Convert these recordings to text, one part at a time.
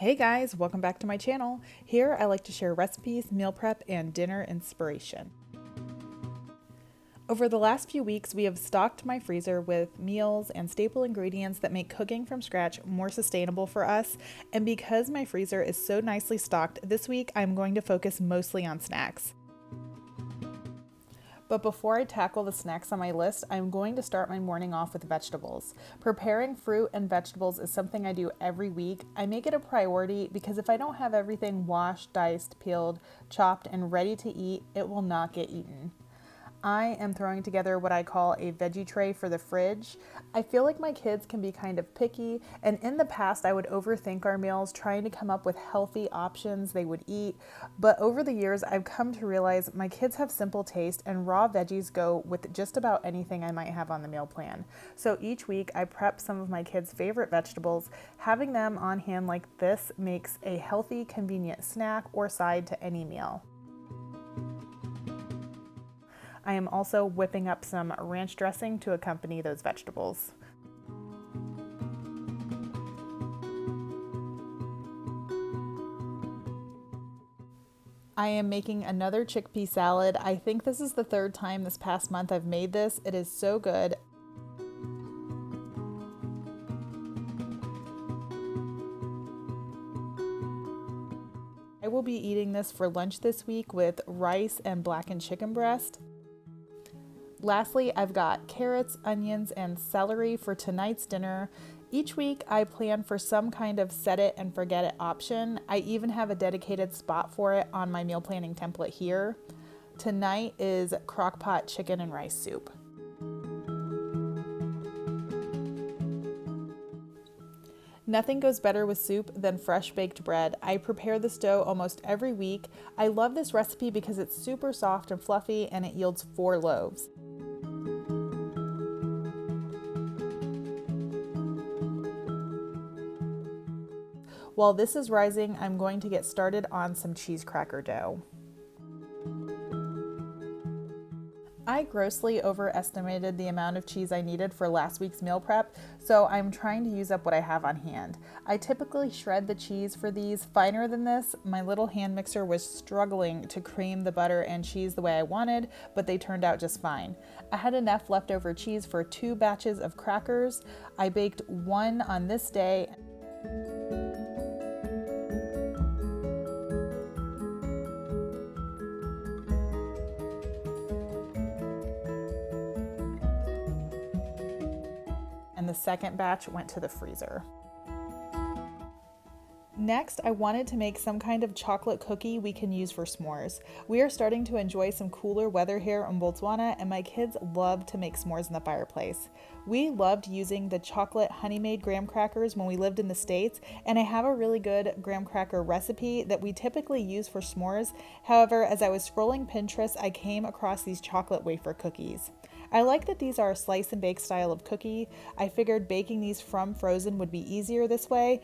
Hey guys, welcome back to my channel. Here I like to share recipes, meal prep, and dinner inspiration. Over the last few weeks, we have stocked my freezer with meals and staple ingredients that make cooking from scratch more sustainable for us. And because my freezer is so nicely stocked, this week I'm going to focus mostly on snacks. But before I tackle the snacks on my list, I'm going to start my morning off with vegetables. Preparing fruit and vegetables is something I do every week. I make it a priority because if I don't have everything washed, diced, peeled, chopped, and ready to eat, it will not get eaten. I am throwing together what I call a veggie tray for the fridge. I feel like my kids can be kind of picky, and in the past I would overthink our meals trying to come up with healthy options they would eat, but over the years I've come to realize my kids have simple taste and raw veggies go with just about anything I might have on the meal plan. So each week I prep some of my kids' favorite vegetables. Having them on hand like this makes a healthy, convenient snack or side to any meal. I am also whipping up some ranch dressing to accompany those vegetables. I am making another chickpea salad. I think this is the third time this past month I've made this. It is so good. I will be eating this for lunch this week with rice and blackened chicken breast. Lastly, I've got carrots, onions, and celery for tonight's dinner. Each week, I plan for some kind of set it and forget it option. I even have a dedicated spot for it on my meal planning template here. Tonight is Crockpot chicken and rice soup. Nothing goes better with soup than fresh baked bread. I prepare this dough almost every week. I love this recipe because it's super soft and fluffy and it yields 4 loaves. While this is rising, I'm going to get started on some cheese cracker dough. I grossly overestimated the amount of cheese I needed for last week's meal prep, so I'm trying to use up what I have on hand. I typically shred the cheese for these finer than this. My little hand mixer was struggling to cream the butter and cheese the way I wanted, but they turned out just fine. I had enough leftover cheese for 2 batches of crackers. I baked 1 on this day. And the second batch went to the freezer. Next, I wanted to make some kind of chocolate cookie we can use for s'mores. We are starting to enjoy some cooler weather here in Botswana, and my kids love to make s'mores in the fireplace. We loved using the chocolate honey-made graham crackers when we lived in the States, and I have a really good graham cracker recipe that we typically use for s'mores. However, as I was scrolling Pinterest, I came across these chocolate wafer cookies. I like that these are a slice and bake style of cookie. I figured baking these from frozen would be easier this way.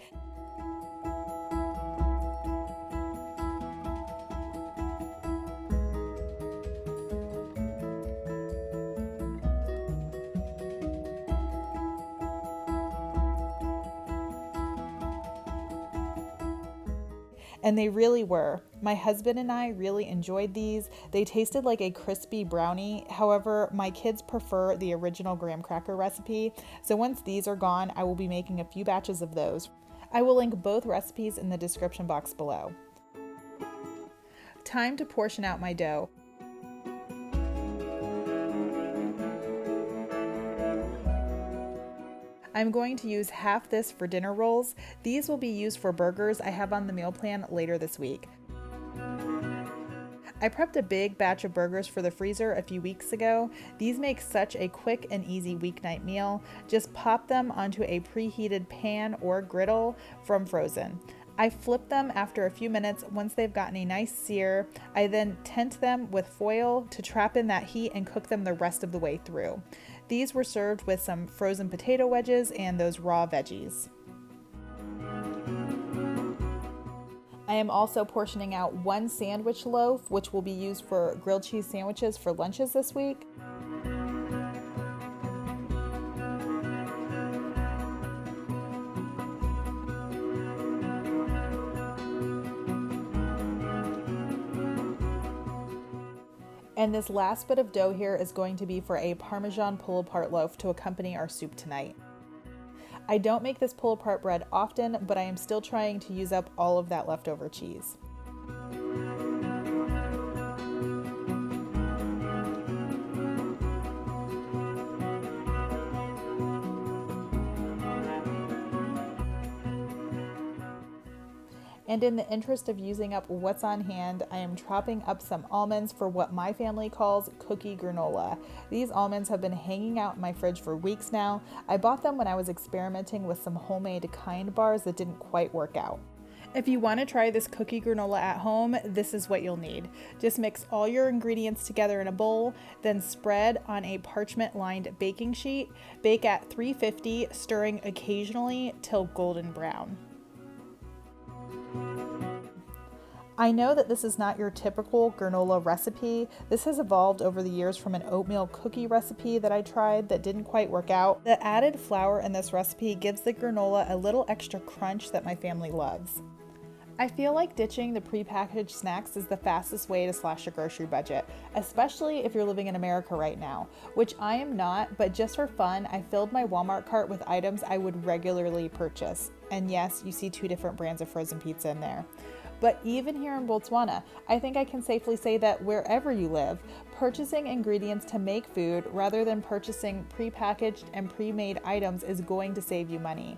And they really were. My husband and I really enjoyed these. They tasted like a crispy brownie. However, my kids prefer the original graham cracker recipe. So once these are gone, I will be making a few batches of those. I will link both recipes in the description box below. Time to portion out my dough. I'm going to use half this for dinner rolls. These will be used for burgers I have on the meal plan later this week. I prepped a big batch of burgers for the freezer a few weeks ago. These make such a quick and easy weeknight meal. Just pop them onto a preheated pan or griddle from frozen. I flip them after a few minutes once they've gotten a nice sear. I then tent them with foil to trap in that heat and cook them the rest of the way through. These were served with some frozen potato wedges and those raw veggies. I am also portioning out 1 sandwich loaf, which will be used for grilled cheese sandwiches for lunches this week. And this last bit of dough here is going to be for a Parmesan pull-apart loaf to accompany our soup tonight. I don't make this pull-apart bread often, but I am still trying to use up all of that leftover cheese. And in the interest of using up what's on hand, I am chopping up some almonds for what my family calls cookie granola. These almonds have been hanging out in my fridge for weeks now. I bought them when I was experimenting with some homemade kind bars that didn't quite work out. If you want to try this cookie granola at home, this is what you'll need. Just mix all your ingredients together in a bowl, then spread on a parchment-lined baking sheet. Bake at 350, stirring occasionally till golden brown. I know that this is not your typical granola recipe. This has evolved over the years from an oatmeal cookie recipe that I tried that didn't quite work out. The added flour in this recipe gives the granola a little extra crunch that my family loves. I feel like ditching the prepackaged snacks is the fastest way to slash your grocery budget, especially if you're living in America right now, which I am not, but just for fun, I filled my Walmart cart with items I would regularly purchase. And yes, you see 2 different brands of frozen pizza in there. But even here in Botswana, I think I can safely say that wherever you live, purchasing ingredients to make food rather than purchasing prepackaged and pre-made items is going to save you money.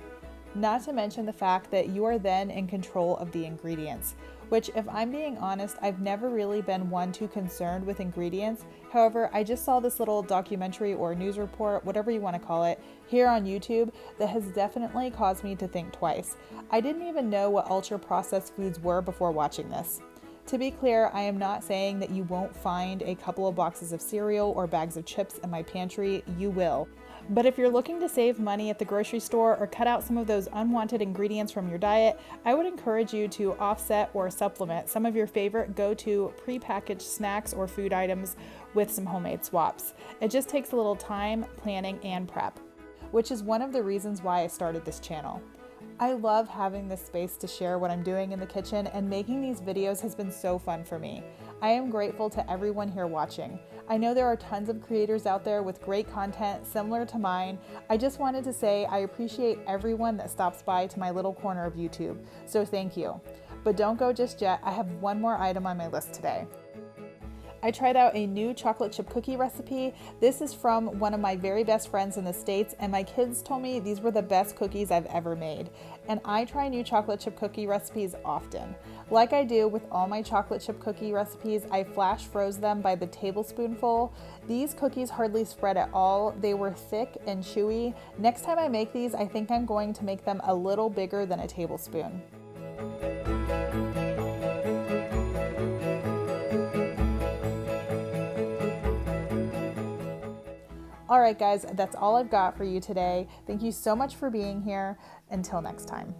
Not to mention the fact that you are then in control of the ingredients, which, if I'm being honest, I've never really been one too concerned with ingredients. However, I just saw this little documentary or news report, whatever you want to call it, here on YouTube that has definitely caused me to think twice. I didn't even know what ultra-processed foods were before watching this. To be clear, I am not saying that you won't find a couple of boxes of cereal or bags of chips in my pantry. You will. But if you're looking to save money at the grocery store or cut out some of those unwanted ingredients from your diet, I would encourage you to offset or supplement some of your favorite go-to prepackaged snacks or food items with some homemade swaps. It just takes a little time, planning, and prep, which is one of the reasons why I started this channel. I love having this space to share what I'm doing in the kitchen, and making these videos has been so fun for me. I am grateful to everyone here watching. I know there are tons of creators out there with great content similar to mine. I just wanted to say I appreciate everyone that stops by to my little corner of YouTube, so thank you. But don't go just yet, I have one more item on my list today. I tried out a new chocolate chip cookie recipe. This is from one of my very best friends in the States, and my kids told me these were the best cookies I've ever made. And I try new chocolate chip cookie recipes often. Like I do with all my chocolate chip cookie recipes, I flash froze them by the tablespoonful. These cookies hardly spread at all. They were thick and chewy. Next time I make these, I think I'm going to make them a little bigger than a tablespoon. All right, guys, that's all I've got for you today. Thank you so much for being here. Until next time.